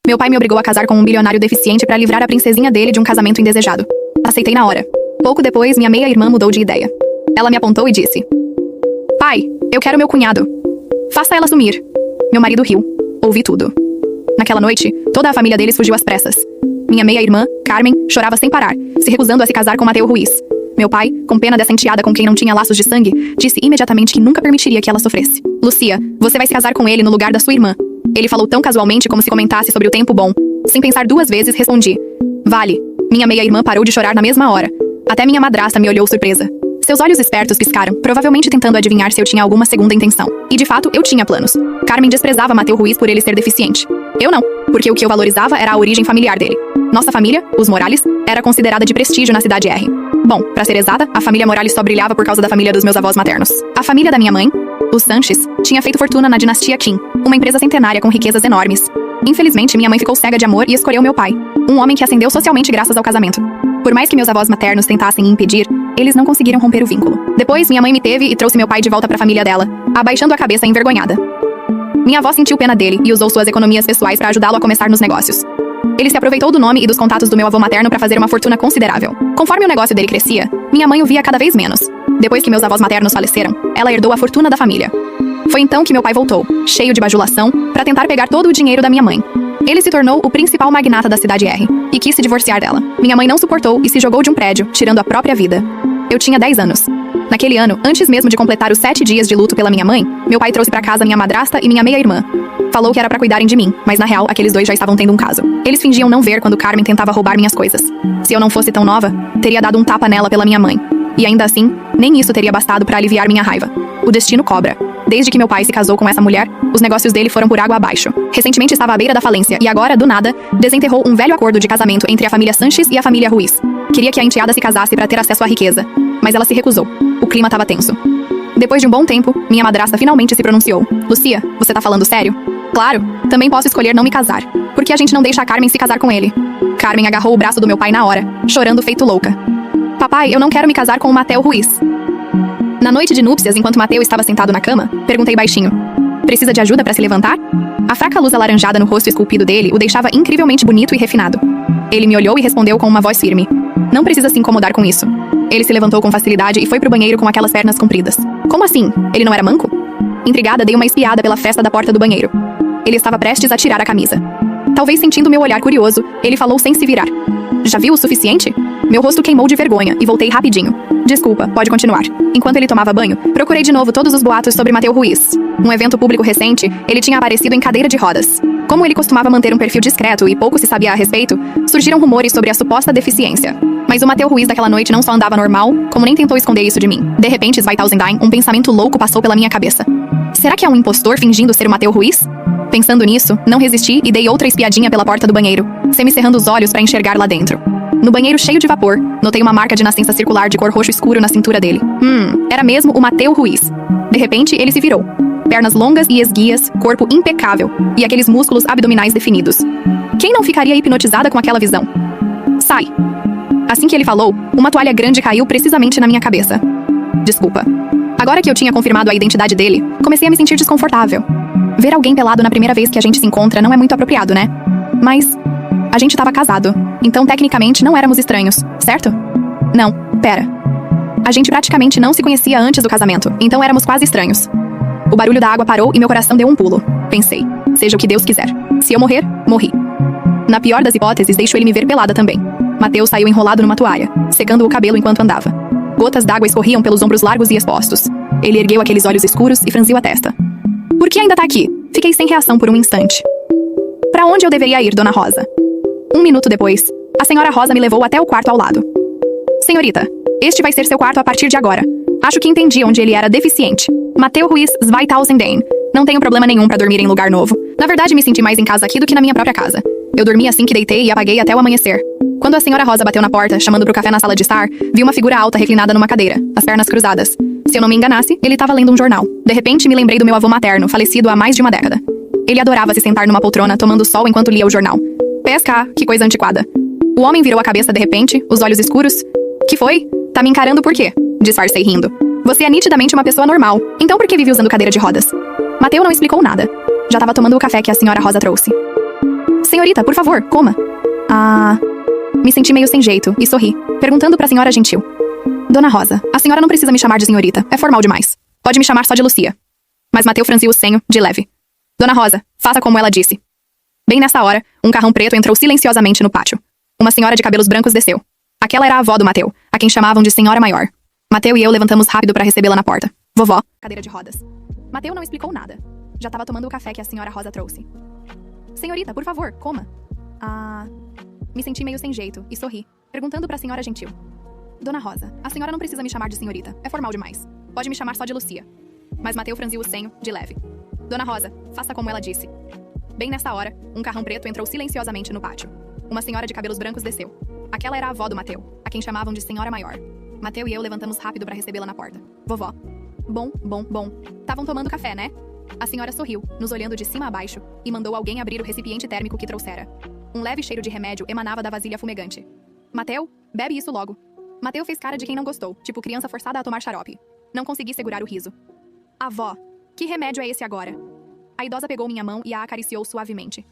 Meu pai me obrigou a casar com um bilionário deficiente pra livrar a princesinha dele de um casamento indesejado. Aceitei na hora. Pouco depois, minha meia-irmã mudou de ideia. Ela me apontou e disse: Pai, eu quero meu cunhado. Faça ela sumir. Meu marido riu. Ouvi tudo. Naquela noite, toda a família deles fugiu às pressas. Minha meia-irmã, Carmen, chorava sem parar, se recusando a se casar com Mateu Ruiz. Meu pai, com pena dessa enteada com quem não tinha laços de sangue, disse imediatamente que nunca permitiria que ela sofresse. Lucia, você vai se casar com ele no lugar da sua irmã. Ele falou tão casualmente como se comentasse sobre o tempo bom. Sem pensar duas vezes, respondi: Vale. Minha meia-irmã parou de chorar na mesma hora. Até minha madrasta me olhou surpresa. Seus olhos espertos piscaram, provavelmente tentando adivinhar se eu tinha alguma segunda intenção. E de fato, eu tinha planos. Carmen desprezava Mateu Ruiz por ele ser deficiente. Eu não, porque o que eu valorizava era a origem familiar dele. Nossa família, os Morales, era considerada de prestígio na cidade R. Bom, pra ser exata, a família Morales só brilhava por causa da família dos meus avós maternos. A família da minha mãe, os Sanches, tinha feito fortuna na dinastia Qin, uma empresa centenária com riquezas enormes. Infelizmente, minha mãe ficou cega de amor e escolheu meu pai, um homem que ascendeu socialmente graças ao casamento. Por mais que meus avós maternos tentassem impedir, eles não conseguiram romper o vínculo. Depois, minha mãe me teve e trouxe meu pai de volta pra família dela, abaixando a cabeça envergonhada. Minha avó sentiu pena dele e usou suas economias pessoais pra ajudá-lo a começar nos negócios. Ele se aproveitou do nome e dos contatos do meu avô materno pra fazer uma fortuna considerável. Conforme o negócio dele crescia, minha mãe o via cada vez menos. Depois que meus avós maternos faleceram, ela herdou a fortuna da família. Foi então que meu pai voltou, cheio de bajulação, pra tentar pegar todo o dinheiro da minha mãe. Ele se tornou o principal magnata da cidade R e quis se divorciar dela. Minha mãe não suportou e se jogou de um prédio, tirando a própria vida. Eu tinha 10 anos. Naquele ano, antes mesmo de completar os 7 dias de luto pela minha mãe, meu pai trouxe pra casa minha madrasta e minha meia-irmã. Falou que era pra cuidarem de mim, mas na real, aqueles dois já estavam tendo um caso. Eles fingiam não ver quando Carmen tentava roubar minhas coisas. Se eu não fosse tão nova, teria dado um tapa nela pela minha mãe. E ainda assim, nem isso teria bastado pra aliviar minha raiva. O destino cobra. Desde que meu pai se casou com essa mulher, os negócios dele foram por água abaixo. Recentemente estava à beira da falência e agora, do nada, desenterrou um velho acordo de casamento entre a família Sanches e a família Ruiz. Queria que a enteada se casasse pra ter acesso à riqueza, mas ela se recusou. O clima estava tenso. Depois de um bom tempo, minha madrasta finalmente se pronunciou. Lucia, você tá falando sério? Claro, também posso escolher não me casar. Por que a gente não deixa a Carmen se casar com ele? Carmen agarrou o braço do meu pai na hora, chorando feito louca. Papai, eu não quero me casar com o Mateu Ruiz. Na noite de núpcias, enquanto Mateu estava sentado na cama, perguntei baixinho: Precisa de ajuda para se levantar? A fraca luz alaranjada no rosto esculpido dele o deixava incrivelmente bonito e refinado. Ele me olhou e respondeu com uma voz firme: Não precisa se incomodar com isso. Ele se levantou com facilidade e foi pro banheiro com aquelas pernas compridas. Como assim? Ele não era manco? Intrigada, dei uma espiada pela fresta da porta do banheiro. Ele estava prestes a tirar a camisa. Talvez sentindo meu olhar curioso, ele falou sem se virar: Já viu o suficiente? Meu rosto queimou de vergonha e voltei rapidinho. Desculpa, pode continuar. Enquanto ele tomava banho, procurei de novo todos os boatos sobre Mateu Ruiz. Num evento público recente, ele tinha aparecido em cadeira de rodas. Como ele costumava manter um perfil discreto e pouco se sabia a respeito, surgiram rumores sobre a suposta deficiência. Mas o Mateu Ruiz daquela noite não só andava normal, como nem tentou esconder isso de mim. De repente, 2009, um pensamento louco passou pela minha cabeça. Será que é um impostor fingindo ser o Mateu Ruiz? Pensando nisso, não resisti e dei outra espiadinha pela porta do banheiro, semicerrando os olhos para enxergar lá dentro. No banheiro cheio de vapor, notei uma marca de nascença circular de cor roxo escuro na cintura dele. Era mesmo o Mateu Ruiz. De repente, ele se virou. Pernas longas e esguias, corpo impecável, e aqueles músculos abdominais definidos. Quem não ficaria hipnotizada com aquela visão? Sai! Assim que ele falou, uma toalha grande caiu precisamente na minha cabeça. Desculpa. Agora que eu tinha confirmado a identidade dele, comecei a me sentir desconfortável. Ver alguém pelado na primeira vez que a gente se encontra não é muito apropriado, né? Mas a gente estava casado, então tecnicamente não éramos estranhos, certo? Não, pera. A gente praticamente não se conhecia antes do casamento, então éramos quase estranhos. O barulho da água parou e meu coração deu um pulo. Pensei, seja o que Deus quiser. Se eu morrer, morri. Na pior das hipóteses, deixo ele me ver pelada também. Mateus saiu enrolado numa toalha, secando o cabelo enquanto andava. Gotas d'água escorriam pelos ombros largos e expostos. Ele ergueu aqueles olhos escuros e franziu a testa. Por que ainda tá aqui? Fiquei sem reação por um instante. Pra onde eu deveria ir, Dona Rosa? 1 minuto depois, a senhora Rosa me levou até o quarto ao lado. Senhorita, este vai ser seu quarto a partir de agora. Acho que entendi onde ele era deficiente. Mateu Ruiz 2010. Não tenho problema nenhum pra dormir em lugar novo. Na verdade, me senti mais em casa aqui do que na minha própria casa. Eu dormi assim que deitei e apaguei até o amanhecer. Quando a senhora Rosa bateu na porta, chamando pro café na sala de estar, vi uma figura alta reclinada numa cadeira, as pernas cruzadas. Se eu não me enganasse, ele estava lendo um jornal. De repente, me lembrei do meu avô materno, falecido há mais de uma década. Ele adorava se sentar numa poltrona, tomando sol enquanto lia o jornal. PSK, que coisa antiquada. O homem virou a cabeça de repente, os olhos escuros. Que foi? Tá me encarando por quê? Disfarcei rindo. Você é nitidamente uma pessoa normal, então por que vive usando cadeira de rodas? Mateu não explicou nada. Já tava tomando o café que a senhora Rosa trouxe. Senhorita, por favor, coma. Ah... Me senti meio sem jeito e sorri, perguntando pra senhora gentil. Dona Rosa, a senhora não precisa me chamar de senhorita, é formal demais. Pode me chamar só de Lucia. Mas Mateu franziu o senho, de leve. Dona Rosa, faça como ela disse. Bem nessa hora, um carrão preto entrou silenciosamente no pátio. Uma senhora de cabelos brancos desceu. Aquela era a avó do Mateu, a quem chamavam de Senhora Maior. Mateu e eu levantamos rápido pra recebê-la na porta. Vovó, cadeira de rodas. Mateu não explicou nada. Já tava tomando o café que a senhora Rosa trouxe. Senhorita, por favor, coma. Ah... Me senti meio sem jeito e sorri, perguntando pra senhora gentil. Dona Rosa, a senhora não precisa me chamar de senhorita, é formal demais. Pode me chamar só de Lucia. Mas Mateu franziu o senho, de leve. Dona Rosa, faça como ela disse. Bem nessa hora, um carrão preto entrou silenciosamente no pátio. Uma senhora de cabelos brancos desceu. Aquela era a avó do Mateu, a quem chamavam de Senhora Maior. Mateu e eu levantamos rápido pra recebê-la na porta. Vovó. Bom. Tavam tomando café, né? A senhora sorriu, nos olhando de cima a baixo, e mandou alguém abrir o recipiente térmico que trouxera. Um leve cheiro de remédio emanava da vasilha fumegante. Mateu, bebe isso logo. Mateu fez cara de quem não gostou, tipo criança forçada a tomar xarope. Não consegui segurar o riso. Avó, que remédio é esse agora? A idosa pegou minha mão e a acariciou suavemente.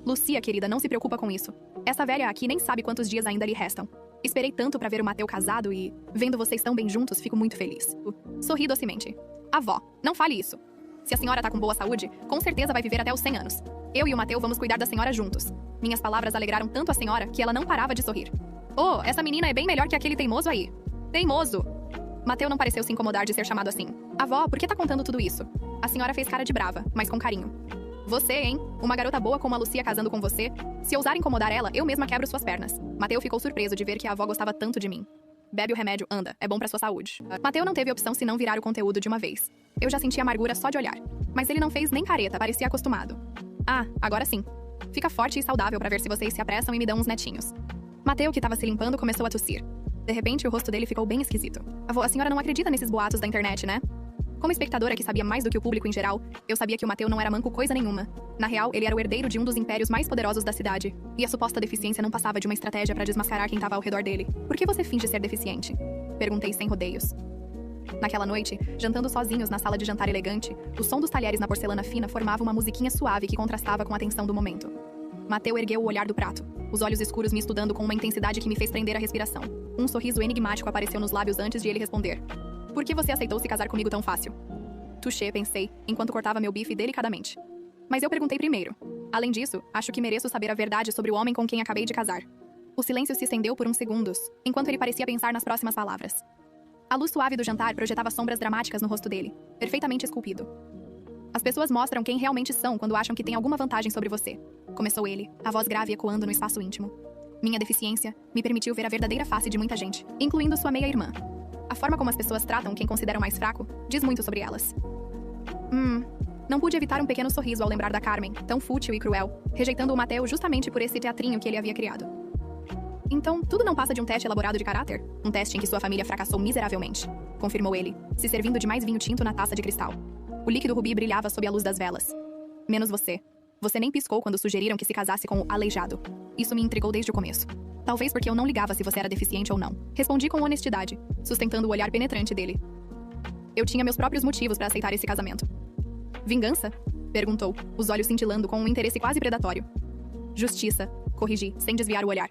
Lucia, querida, não se preocupa com isso. Essa velha aqui nem sabe quantos dias ainda lhe restam. Esperei tanto pra ver o Mateu casado e, vendo vocês tão bem juntos, fico muito feliz. Sorri docemente. Avó, não fale isso. Se a senhora tá com boa saúde, com certeza vai viver até os 100 anos. Eu e o Mateu vamos cuidar da senhora juntos. Minhas palavras alegraram tanto a senhora que ela não parava de sorrir. Oh, essa menina é bem melhor que aquele teimoso aí. Teimoso! Mateu não pareceu se incomodar de ser chamado assim. Avó, por que tá contando tudo isso? A senhora fez cara de brava, mas com carinho. Você, hein? Uma garota boa como a Lucia casando com você? Se ousar incomodar ela, eu mesma quebro suas pernas. Mateu ficou surpreso de ver que a avó gostava tanto de mim. Bebe o remédio, anda, é bom pra sua saúde. Mateu não teve opção senão virar o conteúdo de uma vez. Eu já senti amargura só de olhar. Mas ele não fez nem careta, parecia acostumado. Ah, agora sim. Fica forte e saudável pra ver se vocês se apressam e me dão uns netinhos. Mateu, que tava se limpando, começou a tossir. De repente, o rosto dele ficou bem esquisito. Avô, a senhora não acredita nesses boatos da internet, né? Como espectadora que sabia mais do que o público em geral, eu sabia que o Mateu não era manco coisa nenhuma. Na real, ele era o herdeiro de um dos impérios mais poderosos da cidade. E a suposta deficiência não passava de uma estratégia pra desmascarar quem tava ao redor dele. Por que você finge ser deficiente? Perguntei sem rodeios. Naquela noite, jantando sozinhos na sala de jantar elegante, o som dos talheres na porcelana fina formava uma musiquinha suave que contrastava com a tensão do momento. Mateu ergueu o olhar do prato, os olhos escuros me estudando com uma intensidade que me fez prender a respiração. Um sorriso enigmático apareceu nos lábios antes de ele responder. Por que você aceitou se casar comigo tão fácil? Touché, pensei, enquanto cortava meu bife delicadamente. Mas eu perguntei primeiro. Além disso, acho que mereço saber a verdade sobre o homem com quem acabei de casar. O silêncio se estendeu por uns segundos, enquanto ele parecia pensar nas próximas palavras. A luz suave do jantar projetava sombras dramáticas no rosto dele, perfeitamente esculpido. As pessoas mostram quem realmente são quando acham que têm alguma vantagem sobre você. Começou ele, a voz grave ecoando no espaço íntimo. Minha deficiência me permitiu ver a verdadeira face de muita gente, incluindo sua meia-irmã. A forma como as pessoas tratam quem consideram mais fraco diz muito sobre elas. Não pude evitar um pequeno sorriso ao lembrar da Carmen, tão fútil e cruel, rejeitando o Mateu justamente por esse teatrinho que ele havia criado. Então, tudo não passa de um teste elaborado de caráter? Um teste em que sua família fracassou miseravelmente, confirmou ele, se servindo de mais vinho tinto na taça de cristal. O líquido rubi brilhava sob a luz das velas. Menos você. Você nem piscou quando sugeriram que se casasse com o aleijado. Isso me intrigou desde o começo. Talvez porque eu não ligava se você era deficiente ou não. Respondi com honestidade, sustentando o olhar penetrante dele. Eu tinha meus próprios motivos para aceitar esse casamento. Vingança? Perguntou, os olhos cintilando com um interesse quase predatório. Justiça, corrigi, sem desviar o olhar.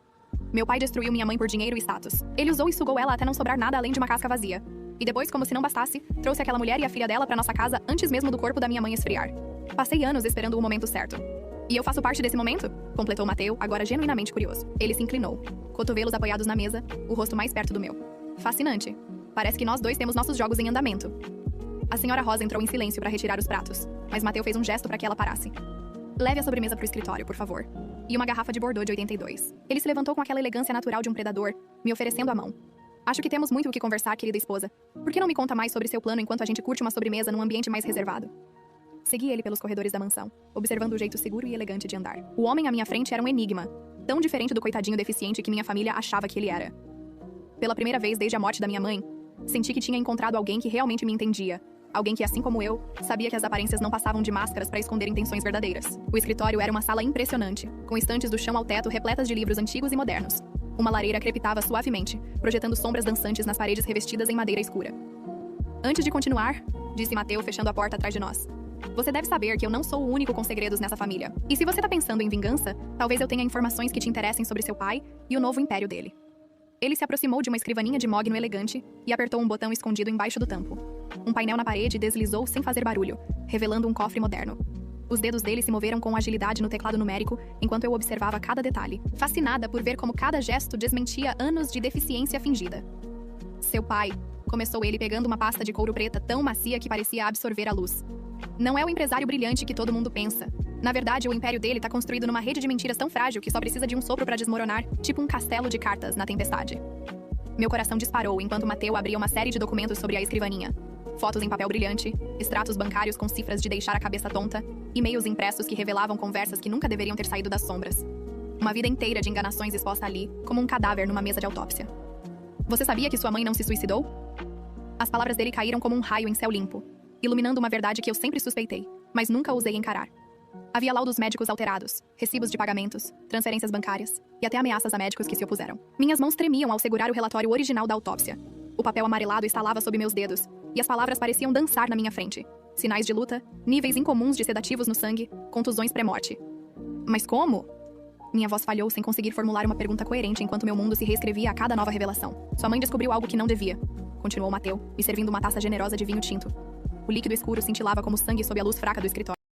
Meu pai destruiu minha mãe por dinheiro e status. Ele usou e sugou ela até não sobrar nada além de uma casca vazia. E depois, como se não bastasse, trouxe aquela mulher e a filha dela pra nossa casa antes mesmo do corpo da minha mãe esfriar. Passei anos esperando o momento certo. E eu faço parte desse momento? Completou Mateu, agora genuinamente curioso. Ele se inclinou, cotovelos apoiados na mesa, o rosto mais perto do meu. Fascinante. Parece que nós dois temos nossos jogos em andamento. A senhora Rosa entrou em silêncio para retirar os pratos, mas Mateu fez um gesto para que ela parasse. Leve a sobremesa pro escritório, por favor. E uma garrafa de Bordeaux de 82. Ele se levantou com aquela elegância natural de um predador, me oferecendo a mão. Acho que temos muito o que conversar, querida esposa. Por que não me conta mais sobre seu plano enquanto a gente curte uma sobremesa num ambiente mais reservado? Segui ele pelos corredores da mansão, observando o jeito seguro e elegante de andar. O homem à minha frente era um enigma, tão diferente do coitadinho deficiente que minha família achava que ele era. Pela primeira vez desde a morte da minha mãe, senti que tinha encontrado alguém que realmente me entendia. Alguém que, assim como eu, sabia que as aparências não passavam de máscaras para esconder intenções verdadeiras. O escritório era uma sala impressionante, com estantes do chão ao teto repletas de livros antigos e modernos. Uma lareira crepitava suavemente, projetando sombras dançantes nas paredes revestidas em madeira escura. Antes de continuar, disse Mateu, fechando a porta atrás de nós. Você deve saber que eu não sou o único com segredos nessa família. E se você tá pensando em vingança, talvez eu tenha informações que te interessem sobre seu pai e o novo império dele. Ele se aproximou de uma escrivaninha de mogno elegante e apertou um botão escondido embaixo do tampo. Um painel na parede deslizou sem fazer barulho, revelando um cofre moderno. Os dedos dele se moveram com agilidade no teclado numérico, enquanto eu observava cada detalhe, fascinada por ver como cada gesto desmentia anos de deficiência fingida. Seu pai, começou ele pegando uma pasta de couro preta tão macia que parecia absorver a luz. Não é o empresário brilhante que todo mundo pensa. Na verdade, o império dele tá construído numa rede de mentiras tão frágil que só precisa de um sopro pra desmoronar, tipo um castelo de cartas na tempestade. Meu coração disparou enquanto Mateu abria uma série de documentos sobre a escrivaninha. Fotos em papel brilhante, extratos bancários com cifras de deixar a cabeça tonta, e-mails impressos que revelavam conversas que nunca deveriam ter saído das sombras. Uma vida inteira de enganações exposta ali, como um cadáver numa mesa de autópsia. Você sabia que sua mãe não se suicidou? As palavras dele caíram como um raio em céu limpo, iluminando uma verdade que eu sempre suspeitei, mas nunca ousei encarar. Havia laudos médicos alterados, recibos de pagamentos, transferências bancárias e até ameaças a médicos que se opuseram. Minhas mãos tremiam ao segurar o relatório original da autópsia. O papel amarelado estalava sob meus dedos, e as palavras pareciam dançar na minha frente. Sinais de luta, níveis incomuns de sedativos no sangue, contusões pré-morte. Mas como? Minha voz falhou sem conseguir formular uma pergunta coerente enquanto meu mundo se reescrevia a cada nova revelação. Sua mãe descobriu algo que não devia, continuou Mateu, me servindo uma taça generosa de vinho tinto. O líquido escuro cintilava como sangue sob a luz fraca do escritório.